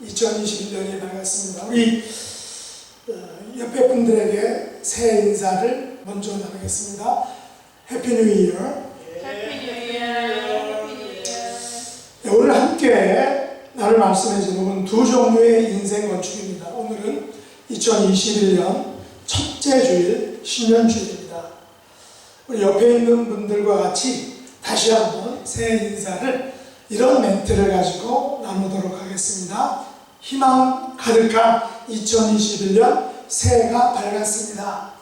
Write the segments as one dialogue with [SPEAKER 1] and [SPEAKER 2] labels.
[SPEAKER 1] 2021년이 밝았습니다. 우리 옆에 분들에게 새해 인사를 먼저 나누겠습니다. 해피 뉴 이어.
[SPEAKER 2] 해피 뉴 이어. 해피 뉴 이어.
[SPEAKER 1] 오늘 함께 나눌 말씀의 제목은 두 종류의 인생 건축입니다. 오늘은 2021년 첫째 주일, 신년주일입니다. 우리 옆에 있는 분들과 같이 다시 한번 새해 인사를 이런 멘트를 가지고 나누도록 하겠습니다. 희망 가득한 2021년 새해가 밝았습니다.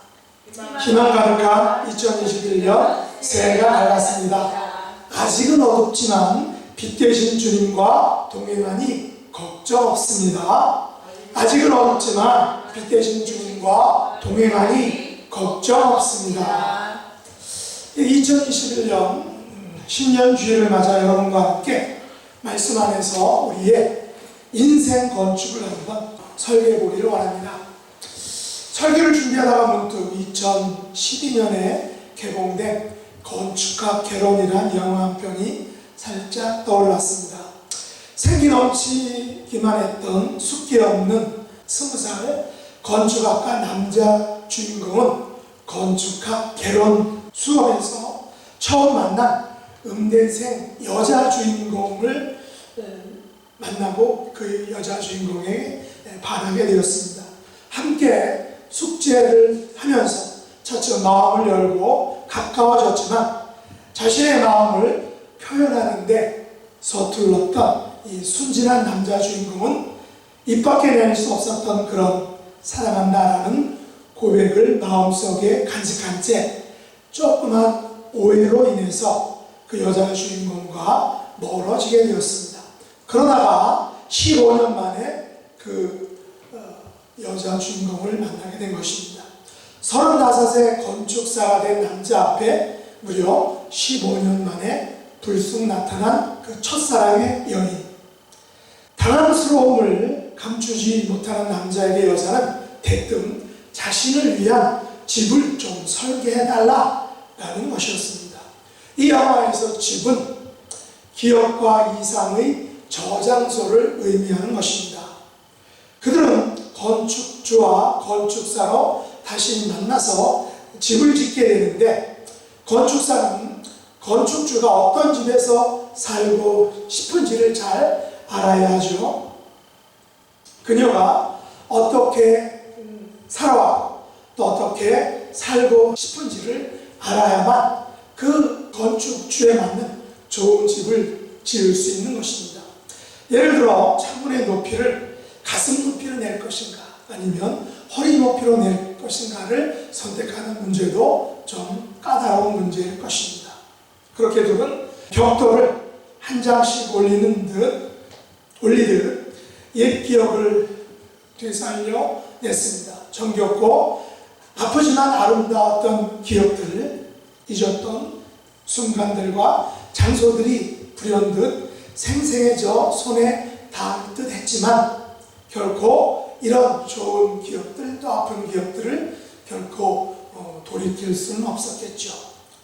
[SPEAKER 1] 희망 가득한 2021년 새해가 밝았습니다. 아직은 어둡지만 빛 되신 주님과 동행하니 걱정 없습니다. 아직은 어둡지만 빛 되신 주님과 동행하니 걱정 없습니다. 2021년 신년주일을 맞아 여러분과 함께 말씀 안에서 우리의 인생 건축을 한번 설계해 보기를 원합니다. 설계를 준비하다가 문득 2012년에 개봉된 건축학 개론이라는 영화 한 편이 살짝 떠올랐습니다. 생기 넘치기만 했던 숫기 없는 20살 건축학과 남자 주인공은 건축학 개론 수업에서 처음 만난 음대생 여자 주인공을 만나고 그 여자 주인공에게 반하게 되었습니다. 함께 숙제를 하면서 차츰 마음을 열고 가까워졌지만 자신의 마음을 표현하는데 서툴렀던 이 순진한 남자 주인공은 입 밖에 낼 수 없었던 그런 사랑한다라는 고백을 마음속에 간직한 채 조그만 오해로 인해서 그 여자 주인공과 멀어지게 되었습니다. 그러다가 15년 만에 그 여자 주인공을 만나게 된 것입니다. 35세 건축사가 된 남자 앞에 무려 15년 만에 불쑥 나타난 그 첫사랑의 연인. 당황스러움을 감추지 못하는 남자에게 여자는 대뜸 자신을 위한 집을 좀 설계해달라라는 것이었습니다. 이 영화에서 집은 기억과 이상의 저장소를 의미하는 것입니다. 그들은 건축주와 건축사로 다시 만나서 집을 짓게 되는데 건축사는 건축주가 어떤 집에서 살고 싶은지를 잘 알아야 하죠. 그녀가 어떻게 살아왔고 또 어떻게 살고 싶은지를 알아야만 그 건축주에 맞는 좋은 집을 지을 수 있는 것입니다. 예를 들어 창문의 높이를 가슴 높이로 낼 것인가 아니면 허리 높이로 낼 것인가를 선택하는 문제도 좀 까다로운 문제일 것입니다. 그렇게 둘은 벽돌을 한 장씩 올리듯 옛 기억을 되살려 냈습니다. 정겹고 아프지만 아름다웠던 기억들을 잊었던 순간들과 장소들이 불현듯 생생해져 손에 닿을 듯 했지만 결코 이런 좋은 기억들 또 아픈 기억들을 결코 돌이킬 수는 없었겠죠.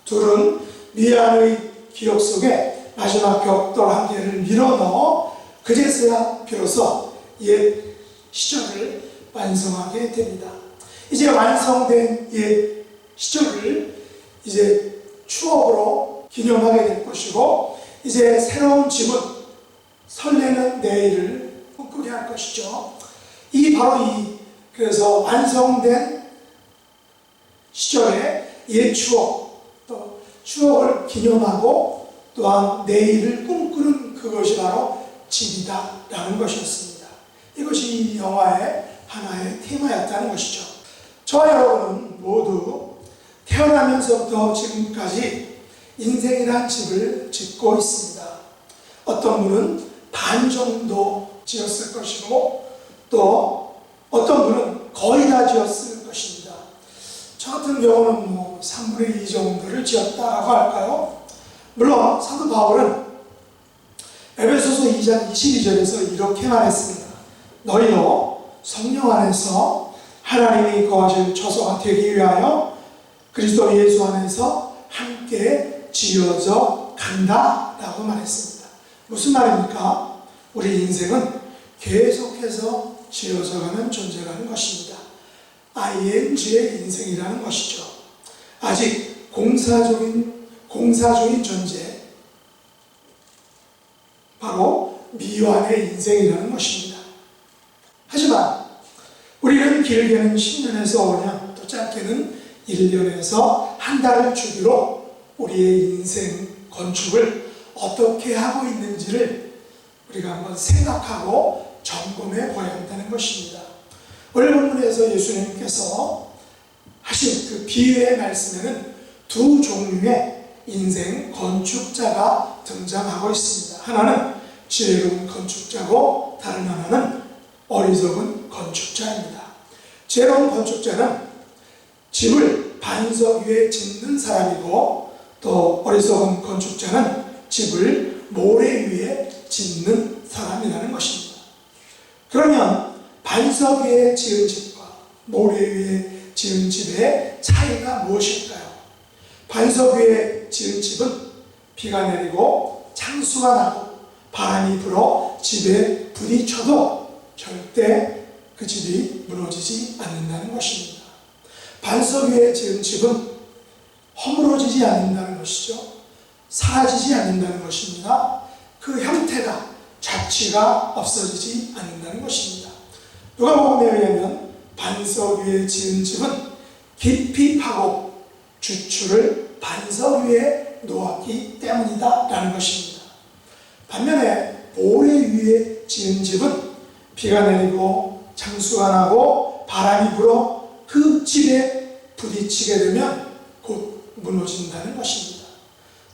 [SPEAKER 1] 둘은 미안의 기억 속에 마지막 벽돌 한 개를 밀어넣어 그제서야 비로소 옛 시절을 완성하게 됩니다. 이제 완성된 옛 시절을 이제 추억으로 기념하게 될 것이고 이제 새로운 집은 설레는 내일을 꿈꾸게 할 것이죠. 그래서 완성된 시절의 옛 추억 또 추억을 기념하고 또한 내일을 꿈꾸는 그것이 바로 집이다라는 것이었습니다. 이것이 이 영화의 하나의 테마였다는 것이죠. 저와 여러분은 모두 태어나면서부터 지금까지 인생이란 집을 짓고 있습니다. 어떤 분은 반 정도 지었을 것이고 또 어떤 분은 거의 다 지었을 것입니다. 저 같은 경우는 3분의 2 정도를 지었다고 할까요? 물론 사도 바울은 에베소서 2장 22절에서 이렇게 말했습니다. 너희도 성령 안에서 하나님이 거하실 처소가 되기 위하여 그리스도 예수 안에서 함께 지어져 간다 라고 말했습니다. 무슨 말입니까? 우리 인생은 계속해서 지어져가는 존재라는 것입니다. ing의 인생이라는 것이죠. 아직 공사적인 존재, 바로 미완의 인생이라는 것입니다. 하지만 우리는 길게는 10년에서 5년, 또 짧게는 1년에서 한 달을 주기로 우리의 인생 건축을 어떻게 하고 있는지를 우리가 한번 생각하고 점검해 보아야 한다는 것입니다. 오늘 본문에서 예수님께서 하신 그 비유의 말씀에는 두 종류의 인생 건축자가 등장하고 있습니다. 하나는 지혜로운 건축자고 다른 하나는 어리석은 건축자입니다. 지혜로운 건축자는 집을 반석 위에 짓는 사람이고, 또 어리석은 건축자는 집을 모래 위에 짓는 사람이라는 것입니다. 그러면 반석 위에 지은 집과 모래 위에 지은 집의 차이가 무엇일까요? 반석 위에 지은 집은 비가 내리고 창수가 나고 바람이 불어 집에 부딪혀도 절대 그 집이 무너지지 않는다는 것입니다. 반석 위에 지은 집은 허물어지지 않는다는 것이죠. 사라지지 않는다는 것입니다. 그 형태가, 자취가 없어지지 않는다는 것입니다. 누가복음에 의하면 반석 위에 지은 집은 깊이 파고 주추를 반석 위에 놓았기 때문이다 라는 것입니다. 반면에 모래 위에 지은 집은 비가 내리고 창수가 나고 바람이 불어 그 집에 부딪히게 되면 곧 무너진다는 것입니다.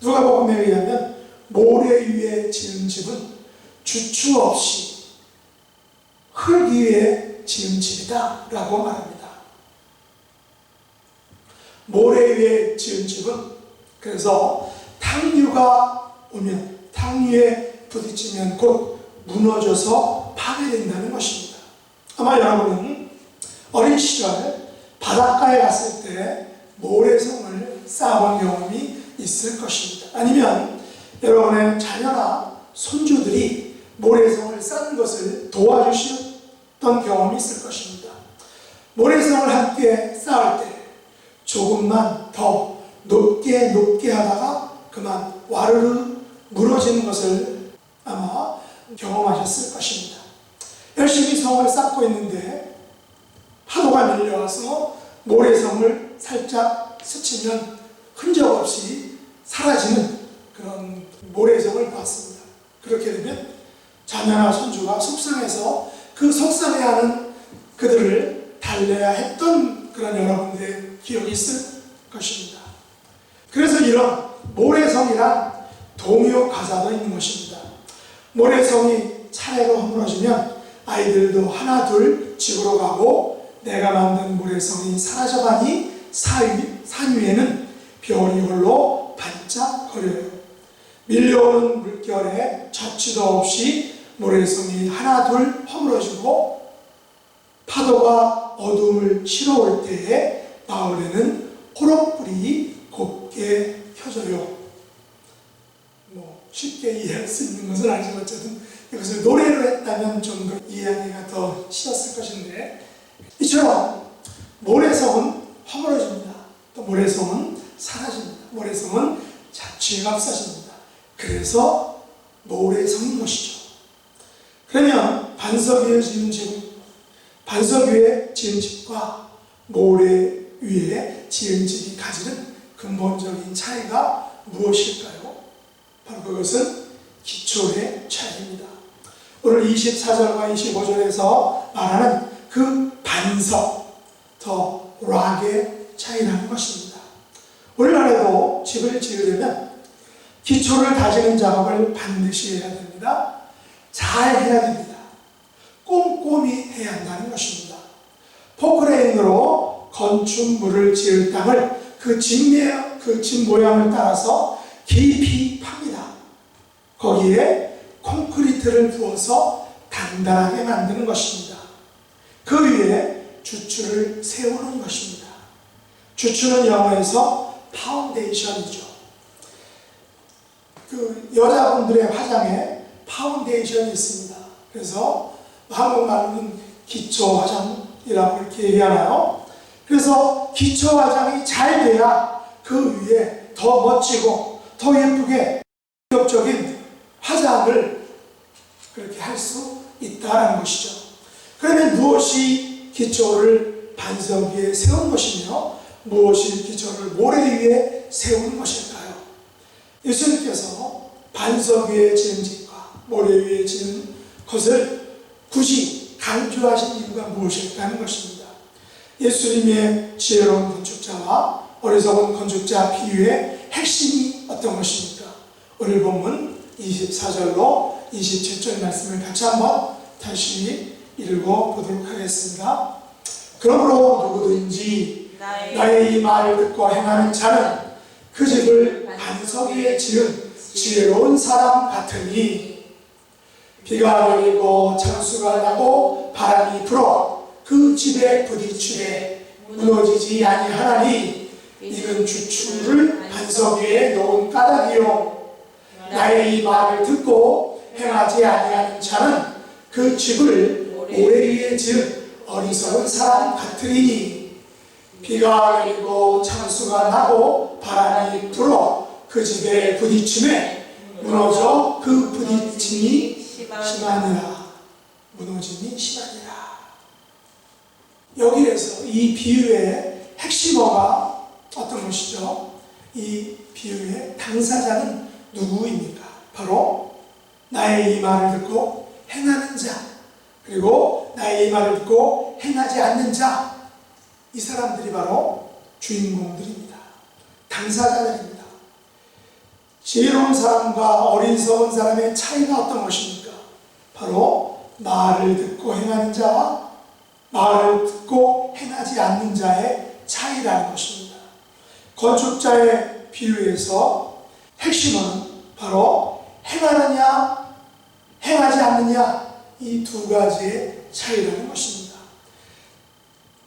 [SPEAKER 1] 누가복음에 의하면 모래 위에 지은 집은 주추 없이 흙 위에 지은 집이다 라고 말합니다. 모래 위에 지은 집은 그래서 탕류가 오면, 탕류에 부딪히면 곧 무너져서 파괴된다는 것입니다. 아마 여러분은 어린 시절 바닷가에 갔을 때 모래성을 쌓아본 경험이 있을 것입니다. 아니면 여러분의 자녀나 손주들이 모래성을 쌓는 것을 도와주셨던 경험이 있을 것입니다. 모래성을 함께 쌓을 때 조금만 더 높게 하다가 그만 와르르 무너지는 것을 아마 경험하셨을 것입니다. 열심히 성을 쌓고 있는데 파도가 밀려와서 모래성을 살짝 스치면 흔적 없이 사라지는 그런 모래성을 봤습니다. 그렇게 되면 자녀나 손주가 속상해서 그 속상해하는 그들을 달래야 했던 그런 여러분들의 기억이 있을 것입니다. 그래서 이런 모래성이란 동요 가사도 있는 것입니다. 모래성이 차례로 허물어지면 아이들도 하나 둘 집으로 가고, 내가 만든 모래성이 사라져가니 산 위에는 별이 홀로 반짝거려요. 밀려오는 물결에 젖지도 없이 모래성이 하나 둘 허물어지고, 파도가 어둠을 치러올 때에 마을에는 호롱불이 곱게 켜져요. 쉽게 이해할 수 있는 것은 아니지만 어쨌든 이것을 노래로 했다면 좀 더 이해하기가 더 쉬웠을 것인데, 이처럼 모래성은 허물어집니다. 또 모래성은 사라집니다. 모래성은 자취가 없어집니다. 그래서 모래성인 것이죠. 그러면 반석 위에 지은 집과 모래 위에 지은 집이 가지는 근본적인 차이가 무엇일까요? 바로 그것은 기초의 차이입니다. 오늘 24절과 25절에서 말하는 그 반석, 더 락의 차이라는 것입니다. 오늘날에도 집을 지으려면 기초를 다지는 작업을 반드시 해야 됩니다. 잘 해야 됩니다. 꼼꼼히 해야 한다는 것입니다. 포크레인으로 건축물을 지을 땅을 그 집 모양을 따라서 깊이 팝니다. 거기에 콘크리트를 부어서 단단하게 만드는 것입니다. 그 위에 주추를 세우는 것입니다. 주추는 영어에서 파운데이션이죠. 그 여자분들의 화장에 파운데이션이 있습니다. 그래서 한국말로는 기초화장이라고 이렇게 얘기하나요? 그래서 기초화장이 잘 돼야 그 위에 더 멋지고 더 예쁘게 본격적인 화장을 그렇게 할 수 있다는 것이죠. 그러면 무엇이 기초를 반석 위에 세운 것이며 무엇이 기초를 모래 위에 세우는 것일까요? 예수님께서 반석 위에 지은 집과 모래 위에 지은 것을 굳이 강조하신 이유가 무엇일까 하는 것입니다. 예수님의 지혜로운 건축자와 어리석은 건축자 비유의 핵심이 어떤 것입니까? 오늘 본문 24절로 27절 말씀을 같이 한번 다시 읽어보도록 하겠습니다. 그러므로 누구든지 나의 이 말을 듣고 행하는 자는 그 집을 반석 위에 지은 지혜로운 사람 같으니 비가 내리고 창수가 나고 바람이 불어 그 집에 부딪히되 무너지지 아니하나니 이는 주추를 반석 위에 놓은 까닭이요 나의 이 말을 듣고 행하지 아니하는 자는 그 집을 모래 위에 지은 어리석은 사람 같으리니 비가 내리고 창수가 나고 바람이 불어 그 집에 부딪히매 무너져 그 부딪힘이 심하니라. 무너짐이 심하니라. 여기에서 이 비유의 핵심어가 어떤 것이죠? 이 비유의 당사자는 누구입니까? 바로 나의 이 말을 듣고 행하는 자, 그리고 나의 이 말을 듣고 행하지 않는 자, 이 사람들이 바로 주인공들입니다. 당사자들입니다. 지혜로운 사람과 어리석은 사람의 차이가 어떤 것입니까? 바로 말을 듣고 행하는 자와 말을 듣고 행하지 않는 자의 차이라는 것입니다. 건축자의 비유에서 핵심은 바로 행하느냐 행하지 않느냐 이 두 가지의 차이라는 것입니다.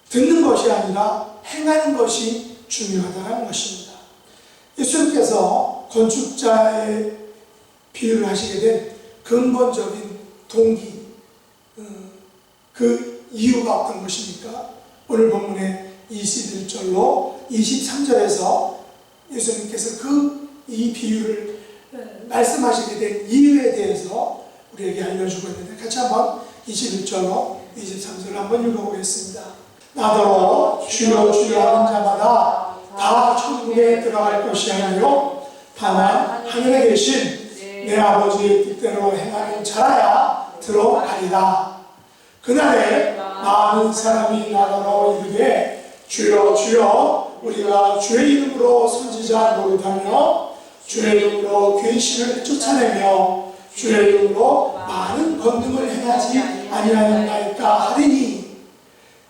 [SPEAKER 1] 듣는 것이 아니라 행하는 것이 중요하다는 것입니다. 예수님께서 건축자의 비유를 하시게 된 근본적인 동기, 그 이유가 어떤 것입니까? 오늘 본문의 21절로 23절에서 예수님께서 이 비유를 말씀하시게 된 이유에 대해서 우리에게 알려주고 있는데 같이 한번 21절로 23절을 한번 읽어보겠습니다. 나더러 주여 주여 하는 자마다 다 천국에 들어갈 것이 아니요 다만 하늘에 계신 내 아버지의 뜻대로 행하는 자라야 들어가리라. 그날에 많은 사람이 나더러 이르되 주여 주여 우리가 주의 이름으로 선지자 노릇하며 주의 이름으로 귀신을 쫓아내며 주의 이름으로 많은 권능을 행하지 아니하였나이까 하리니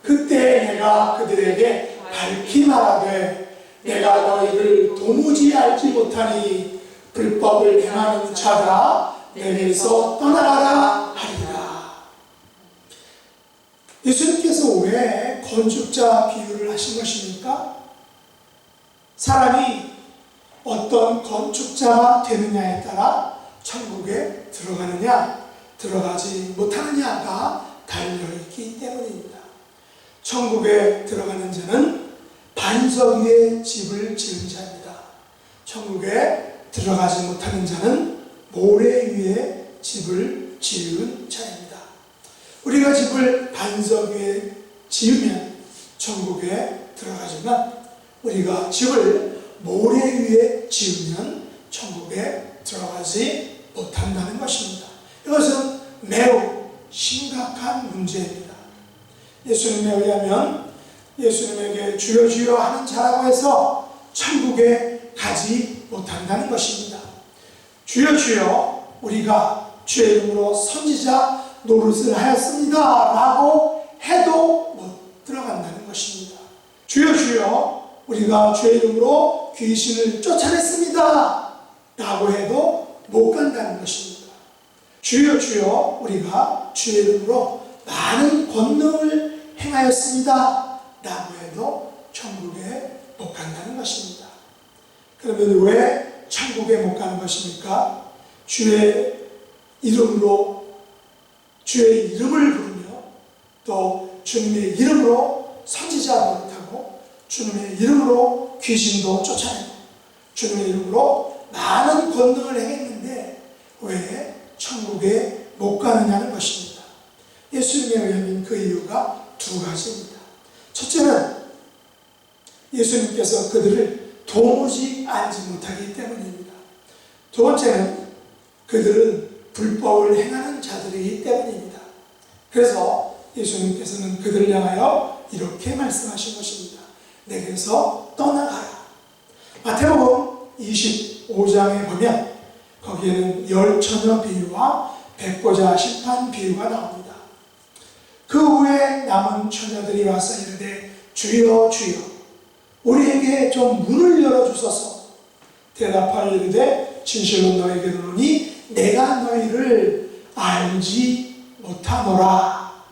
[SPEAKER 1] 그때 내가 그들에게 밝히 말하되 내가 너희를 도무지 알지 못하니 불법을 행하는 자들아 내게서 떠나가라 하리라. 예수님께서 왜 건축자 비유를 하신 것입니까? 사람이 어떤 건축자가 되느냐에 따라 천국에 들어가느냐 들어가지 못하느냐가 달려있기 때문입니다. 천국에 들어가는 자는 반석 위에 집을 지은 자입니다. 천국에 들어가지 못하는 자는 모래 위에 집을 지은 자입니다. 우리가 집을 반석 위에 지으면 천국에 들어가지만 우리가 집을 모래 위에 지으면 천국에 들어가지 못한다는 것입니다. 이것은 매우 심각한 문제입니다. 예수님에 의하면 예수님에게 주여 주여 하는 자라고 해서 천국에 가지 못한다는 것입니다. 주여 주여 우리가 주의 이름으로 선지자 노릇을 하였습니다 라고 해도 못 들어간다는 것입니다. 주여 주여 우리가 주의 이름으로 귀신을 쫓아냈습니다 라고 해도 못 간다는 것입니다. 주여 주여 우리가 주의 이름으로 많은 권능을 행하였습니다 라고 해도 천국에 못 간다는 것입니다. 그러면 왜 천국에 못 가는 것입니까? 주의 이름으로 주의 이름을 부르며 또 주님의 이름으로 선지자 노릇하고 주님의 이름으로 귀신도 쫓아내고 주님의 이름으로 많은 권능을 행했는데 왜 천국에 못 가느냐는 것입니다. 예수님에 의하면 그 이유가 두 가지입니다. 첫째는 예수님께서 그들을 도무지 알지 못하기 때문입니다. 두 번째는 그들은 불법을 행하는 자들이기 때문입니다. 그래서 예수님께서는 그들을 향하여 이렇게 말씀하신 것입니다. 내게서 떠나가라. 마태복음 25장에 보면 거기에는 열 처녀 비유와 백보자 심판 비유가 나옵니다. 그 후에 남은 처녀들이 와서 이르되 주여 주여 우리에게 좀 문을 열어주소서. 대답하여 이르되 진실로 너에게 이르노니 내가 너희를 알지 못하노라.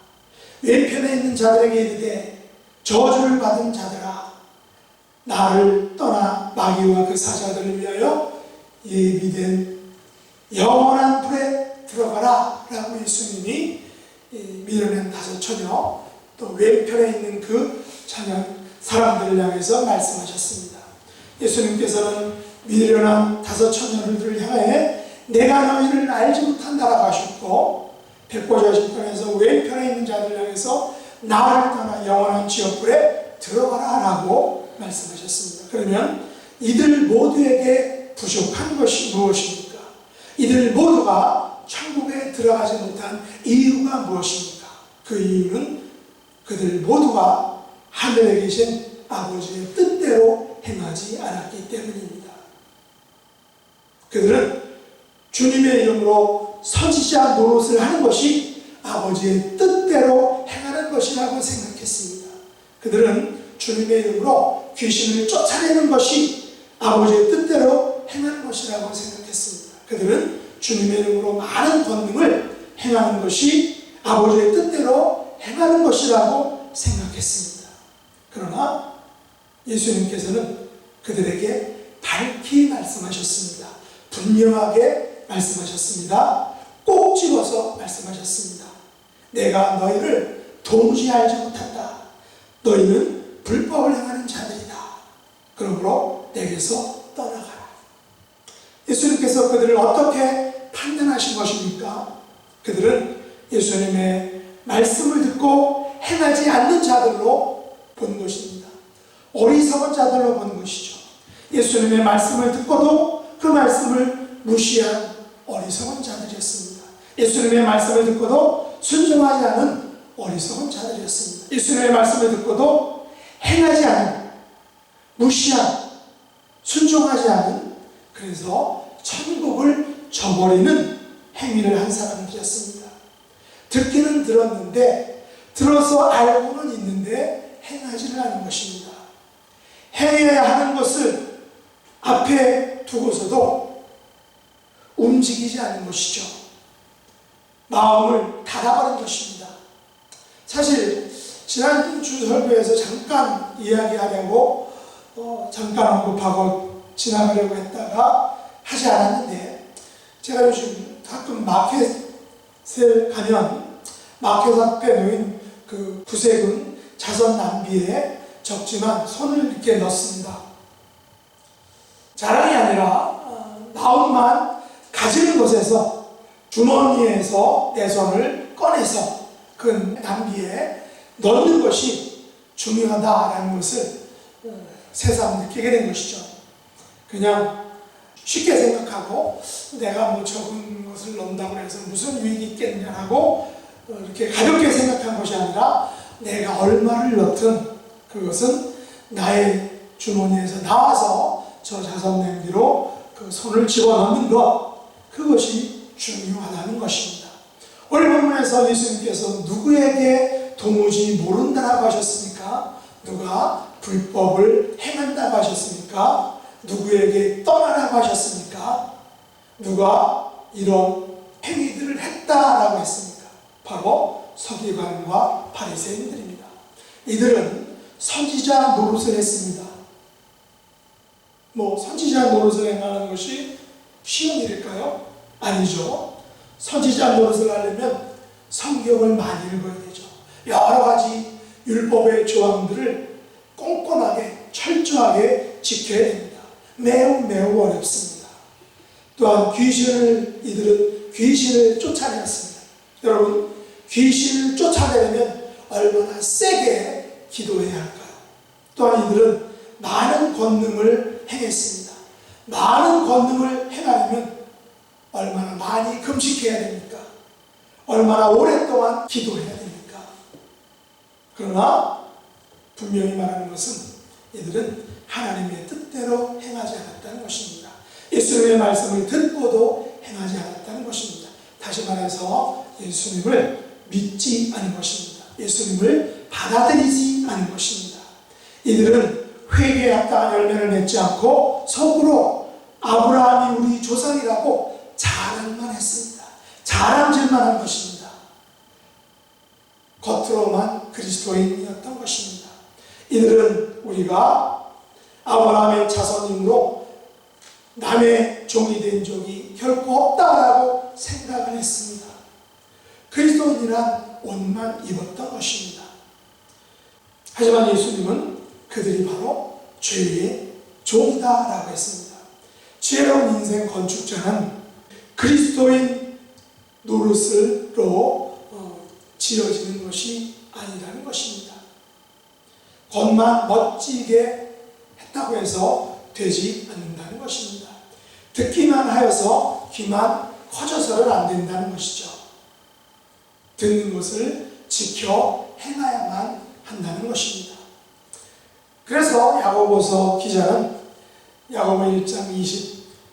[SPEAKER 1] 왼편에 있는 자들에게 이르되 저주를 받은 자들아 나를 떠나 마귀와 그 사자들을 위하여 예비된 영원한 불에 들어가라 라고 예수님이 밀어낸 다섯 처녀 또 왼편에 있는 그 처녀 사람들을 향해서 말씀하셨습니다. 예수님께서는 밀려난 다섯 처녀들을 향해 내가 너희를 알지 못한다라고 하셨고 백보자 심판에서 왼편에 있는 자들을 향해서 나를 떠나 영원한 지옥불에 들어가라 라고 말씀하셨습니다. 그러면 이들 모두에게 부족한 것이 무엇입니까? 이들 모두가 천국에 들어가지 못한 이유가 무엇입니까? 그 이유는 그들 모두가 하늘에 계신 아버지의 뜻대로 행하지 않았기 때문입니다. 그들은 주님의 이름으로 선지자 노릇을 하는 것이 아버지의 뜻대로 행하는 것이라고 생각했습니다. 그들은 주님의 이름으로 귀신을 쫓아내는 것이 아버지의 뜻대로 행하는 것이라고 생각했습니다. 그들은 주님의 이름으로 많은 권능을 행하는 것이 아버지의 뜻대로 행하는 것이라고 생각했습니다. 그러나 예수님께서는 그들에게 밝히 말씀하셨습니다. 분명하게 말씀하셨습니다. 꼭 집어서 말씀하셨습니다. 내가 너희를 도무지 알지 못한다. 너희는 불법을 행하는 자들이다. 그러므로 내게서 떠나가라. 예수님께서 그들을 어떻게 판단하신 것입니까? 그들은 예수님의 말씀을 듣고 행하지 않는 자들로 본 것입니다. 어리석은 자들로 본 것이죠. 예수님의 말씀을 듣고도 그 말씀을 무시한 어리석은 자들이었습니다. 예수님의 말씀을 듣고도 순종하지 않은 어리석은 자들이었습니다. 예수님의 말씀을 듣고도 행하지 않은, 무시한, 순종하지 않은, 그래서 천국을 저버리는 행위를 한 사람들이었습니다. 듣기는 들었는데, 들어서 알고는 있는데 행하지를 않은 것입니다. 행해야 하는 것을 앞에 두고서도 움직이지 않는 것이죠. 마음을 닫아버린 것입니다. 사실 지난 주 설교에서 잠깐 이야기하려고 잠깐 언급하고 지나가려고 했다가 하지 않았는데, 제가 요즘 가끔 마켓에 가면 마켓 앞에 놓인 그 구색은 자선 낭비에 적지만 손을 이렇게 넣습니다. 자랑이 아니라 마음만 가지는 곳에서 주머니에서 내 손을 꺼내서 그 낭비에 넣는 것이 중요하다라는 것을 새삼 느끼게 된 것이죠. 그냥 쉽게 생각하고 내가 뭐 적은 것을 넣는다고 해서 무슨 유익이 있겠냐 하고 이렇게 가볍게 생각한 것이 아니라 내가 얼마를 넣든 그것은 나의 주머니에서 나와서 저 자선 낭비로 그 손을 집어넣는 것, 그것이 중요하다는 것입니다. 오늘 본문에서 예수님께서 누구에게 도무지 모른다라고 하셨습니까? 누가 불법을 행한다고 하셨습니까? 누구에게 떠나라고 하셨습니까? 누가 이런 행위들을 했다라고 했습니까? 바로 서기관과 바리새인들입니다. 이들은 선지자 노릇을 했습니다. 뭐 선지자 노릇을 행하는 것이 쉬운 일일까요? 아니죠. 선지자 노릇을 하려면 성경을 많이 읽어야 되죠. 여러 가지 율법의 조항들을 꼼꼼하게 철저하게 지켜야 됩니다. 매우 어렵습니다. 또한 이들은 귀신을 쫓아내었습니다. 여러분, 귀신을 쫓아내려면 얼마나 세게 기도해야 할까요? 또한 이들은 많은 권능을 행했습니다. 많은 권능을 행하려면 얼마나 많이 금식해야 됩니까? 얼마나 오랫동안 기도해야 됩니까? 그러나 분명히 말하는 것은 이들은 하나님의 뜻대로 행하지 않았다는 것입니다. 예수님의 말씀을 듣고도 행하지 않았다는 것입니다. 다시 말해서 예수님을 믿지 않은 것입니다. 예수님을 받아들이지 않은 것입니다. 이들은 회개에 합당한 열매를 맺지 않고 속으로 아브라함이 우리 조상이라고 자랑만 했습니다. 자랑질만 한 것입니다. 겉으로만 그리스도인이었던 것입니다. 이들은 우리가 아브라함의 자손이므로 남의 종이 된 적이 결코 없다라고 생각을 했습니다. 그리스도인이란 옷만 입었던 것입니다. 하지만 예수님은 그들이 바로 죄의 종이다라고 했습니다. 지혜로운 인생 건축자는 그리스도인 노릇으로 지어지는 것이 아니라는 것입니다. 겉만 멋지게 했다고 해서 되지 않는다는 것입니다. 듣기만 하여서 귀만 커져서는 안 된다는 것이죠. 듣는 것을 지켜 행하야만 한다는 것입니다. 그래서 야고보서 기자는 야고보 1장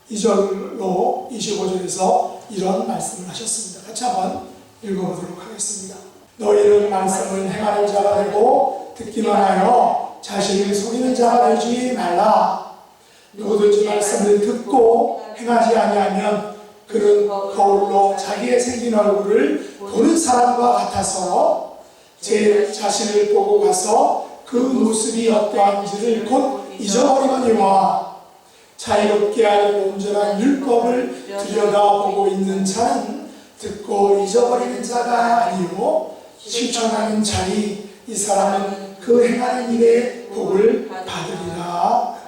[SPEAKER 1] 22절로 25절에서 이런 말씀을 하셨습니다. 같이 한번 읽어보도록 하겠습니다. 너희는 말씀을 행하는 자가 되고 듣기만 하여 자신을 속이는 자가 되지 말라. 누구든지 말씀을 듣고 행하지 아니하면 그는 거울로 자기의 생긴 얼굴을 보는 사람과 같아서 제 자신을 보고 가서 그 모습이 어떠한지를 곧 잊어버리거니와 자유롭게 하는 온전한 율법을 들여다보고 있는 자는 듣고 잊어버리는 자가 아니요 실천하는 자니 이 사람은 그 행하는 일에 복을 받으리라.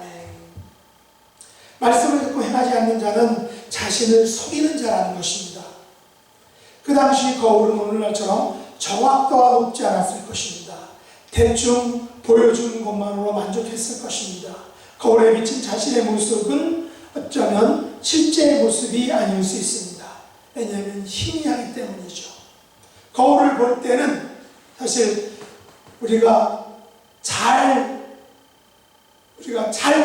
[SPEAKER 1] 말씀을 듣고 행하지 않는 자는 자신을 속이는 자라는 것입니다. 그 당시 거울은 오늘날처럼 정확도가 높지 않았을 것입니다. 대충 보여주는 것만으로 만족했을 것입니다. 거울에 비친 자신의 모습은 어쩌면 실제의 모습이 아닐 수 있습니다. 왜냐하면 희미하기 때문이죠. 거울을 볼 때는 사실 우리가 잘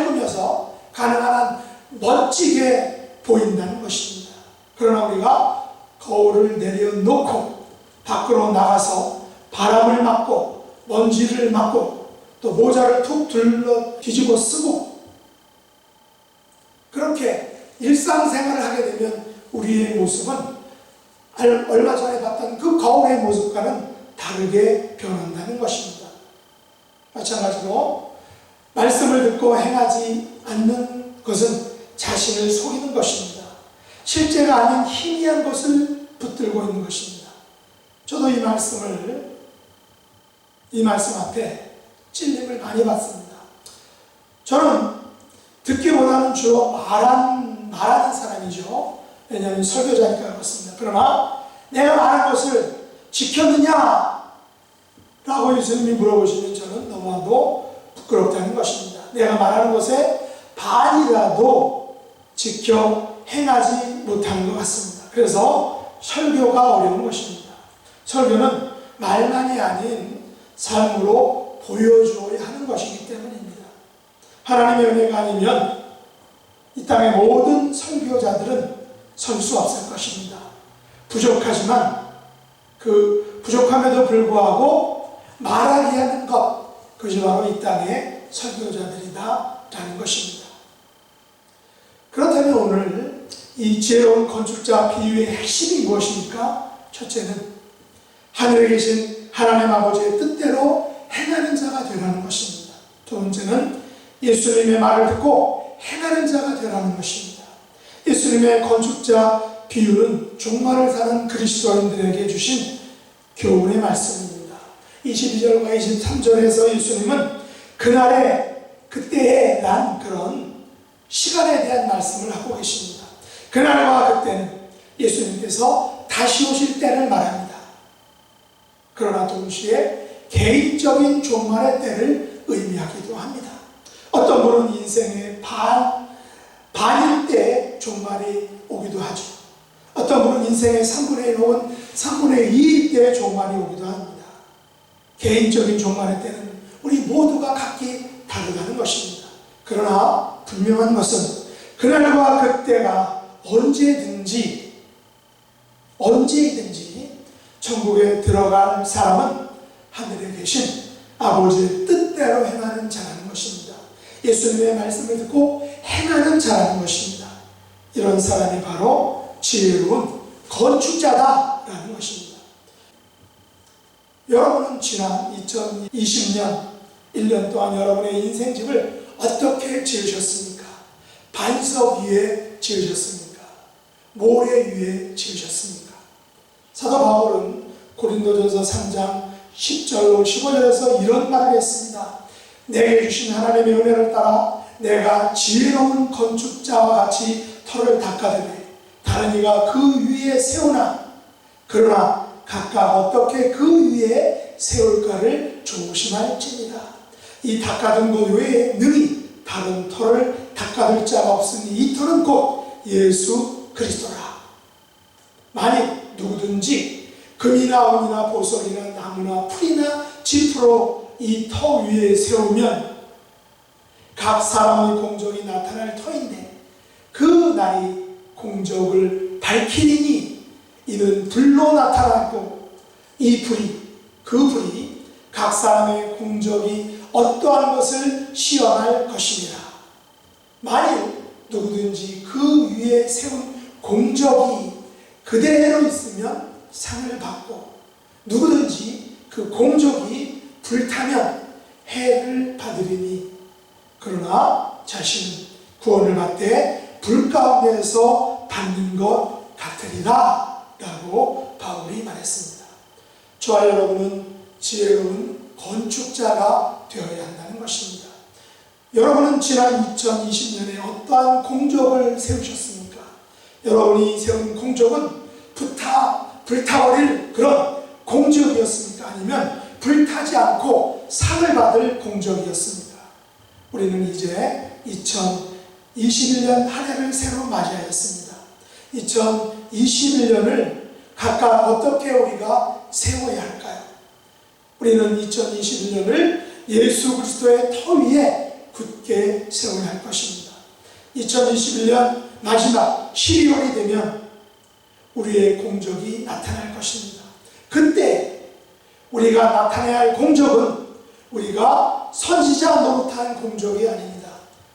[SPEAKER 1] 꾸며서 가능한 한 멋지게 보인다는 것입니다. 그러나 우리가 거울을 내려놓고 밖으로 나가서 바람을 맞고 먼지를 맞고 또 모자를 툭 둘러 뒤집어 쓰고 그렇게 일상생활을 하게 되면 우리의 모습은 얼마 전에 봤던 그 거울의 모습과는 다르게 변한다는 것입니다. 마찬가지로 말씀을 듣고 행하지 않는 것은 자신을 속이는 것입니다. 실제가 아닌 희미한 것을 붙들고 있는 것입니다. 저도 이 말씀 앞에 찔림을 많이 받습니다. 저는 듣기보다는 주로 말하는 사람이죠. 왜냐하면 설교자니까 그렇습니다. 그러나 내가 말한 것을 지켰느냐? 라고 예수님이 물어보시면 저는 너무나도 부끄럽다는 것입니다. 내가 말하는 것에 반이라도 지켜 행하지 못하는 것 같습니다. 그래서 설교가 어려운 것입니다. 설교는 말만이 아닌 삶으로 보여주어야 하는 것이기 때문입니다. 하나님의 은혜가 아니면 이 땅의 모든 설교자들은 설 수 없을 것입니다. 부족하지만 그 부족함에도 불구하고 말하게 하는 것, 그것이 바로 이 땅의 설교자들이다라는 것입니다. 그렇다면 오늘 이 지혜로운 건축자 비유의 핵심이 무엇입니까? 첫째는 하늘에 계신 하나님 아버지의 뜻대로 행하는 자가 되라는 것입니다. 두 번째는 예수님의 말을 듣고 행하는 자가 되라는 것입니다. 예수님의 건축자 비유는 종말을 사는 그리스도인들에게 주신 교훈의 말씀입니다. 22절과 23절에서 예수님은 그때에 난 그런 시간에 대한 말씀을 하고 계십니다. 그날과 그때는 예수님께서 다시 오실 때를 말합니다. 그러나 동시에 개인적인 종말의 때를 의미하기도 합니다. 어떤 분은 인생의 반일 때 종말이 오기도 하죠. 어떤 분은 인생의 3분의 1 혹은 3분의 2일 때 종말이 오기도 합니다. 개인적인 종말의 때는 우리 모두가 각기 다르다는 것입니다. 그러나 분명한 것은 그날과 그때가 언제이든지 천국에 들어갈 사람은 하늘에 계신 아버지의 뜻대로 행하는 자라는 것입니다. 예수님의 말씀을 듣고 행하는 자라는 것입니다. 이런 사람이 바로 지혜로운 건축자다라는 것입니다. 여러분은 지난 2020년 1년 동안 여러분의 인생집을 어떻게 지으셨습니까? 반석 위에 지으셨습니까? 모래 위에 지으셨습니까? 사도 바울은 고린도전서 3장 10절로 15절에서 이런 말을 했습니다. 내게 주신 하나님의 은혜를 따라 내가 지혜로운 건축자와 같이 터를 닦아드네. 다른 이가 그 위에 세우나 그러나 각각 어떻게 그 위에 세울까를 조심할지니라. 이 닦아둔 것 외에 능히 다른 터를 닦아둘 자가 없으니 이 터는 곧 예수 그리스도라. 만일 누구든지 금이나 은이나 보석이나 나무나 풀이나 짚으로 이 터 위에 세우면 각 사람의 공적이 나타날 터인데 그 날이 공적을 밝히리니 이는 불로 나타나고 이 불이 그 불이 각 사람의 공적이 어떠한 것을 시험할 것이니라. 만일 누구든지 그 위에 세운 공적이 그대로 있으면 상을 받고 누구든지 그 공적이 불타면 해를 받으리니 그러나 자신은 구원을 받되 불 가운데에서 받는 것 같으리라 라고 바울이 말했습니다. 저와 여러분은 지혜로운 건축자가 되어야 한다는 것입니다. 여러분은 지난 2020년에 어떠한 공적을 세우셨습니까? 여러분이 세운 공적은 불타버릴 그런 공적이었습니까? 아니면 불타지 않고 상을 받을 공적이었습니까? 우리는 이제 2021년 한 해를 새로 맞이하였습니다. 2021년을 각각 어떻게 우리가 세워야 할까요? 우리는 2021년을 예수 그리스도의 터 위에 굳게 세워야 할 것입니다. 2021년 마지막 12월이 되면 우리의 공적이 나타날 것입니다. 그때 우리가 나타내야 할 공적은 우리가 선지자 노릇한 공적이 아닙니다.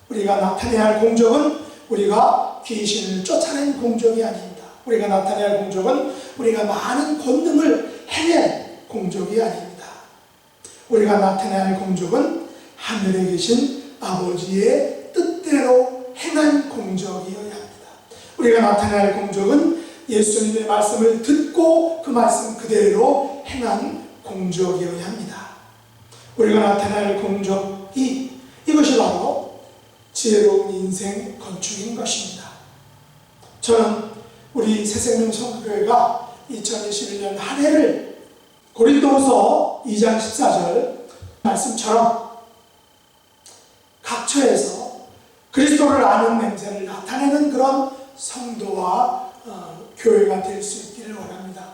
[SPEAKER 1] 우리가 나타내야 할 공적은 우리가 귀신을 쫓아낸 공적이 아닙니다. 우리가 나타내야 할 공적은 우리가 많은 권능을 해낼 공적이 아닙니다. 우리가 나타내야 할 공적은 하늘에 계신 아버지의 뜻대로 행한 공적이어야 합니다. 우리가 나타내야 할 공적은 예수님의 말씀을 듣고 그 말씀 그대로 행한 공적이어야 합니다. 우리가 나타내야 할 공적이 이것이 바로 지혜로운 인생 건축인 것입니다. 저는 우리 새생명 성교회가 2021년 한 해를 고린도후서 2장 14절 말씀처럼 각처에서 그리스도를 아는 냄새를 나타내는 그런 성도와 교회가 될 수 있기를 원합니다.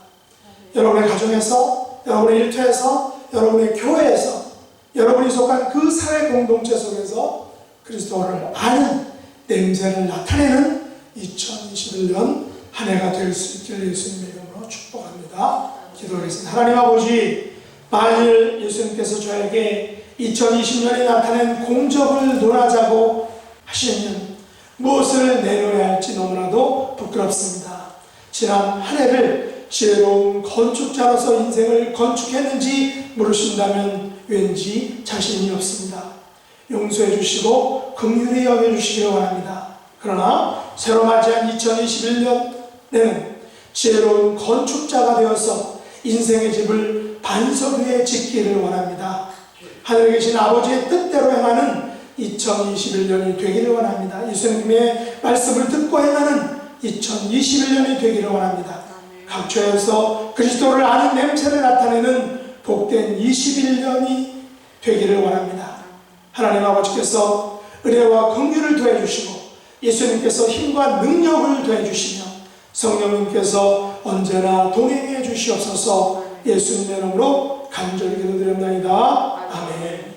[SPEAKER 1] 여러분의 가정에서, 여러분의 일터에서, 여러분의 교회에서, 여러분이 속한 그 사회 공동체 속에서 그리스도를 아는 냄새를 나타내는 2021년 한 해가 될 수 있기를 예수님의 이름으로 축복합니다. 기도하겠습니다. 하나님 아버지, 만일 예수님께서 저에게 2020년에 나타낸 공적을 논하자고 하시면 무엇을 내놓아야 할지 너무나도 부끄럽습니다. 지난 한 해를 지혜로운 건축자로서 인생을 건축했는지 물으신다면 왠지 자신이 없습니다. 용서해 주시고 긍휼히 여겨주시기를 원합니다. 그러나 새로 맞이한 2021년에는 지혜로운 건축자가 되어서 인생의 집을 반석 위에 짓기를 원합니다. 하늘에 계신 아버지의 뜻대로 행하는 2021년이 되기를 원합니다. 예수님의 말씀을 듣고 행하는 2021년이 되기를 원합니다. 각처에서 그리스도를 아는 냄새를 나타내는 복된 21년이 되기를 원합니다. 하나님 아버지께서 은혜와 긍휼을 더해 주시고 예수님께서 힘과 능력을 더해 주시며 성령님께서 언제나 동행해 주시옵소서. 예수님의 이름으로 간절히 기도드립니다. 아멘.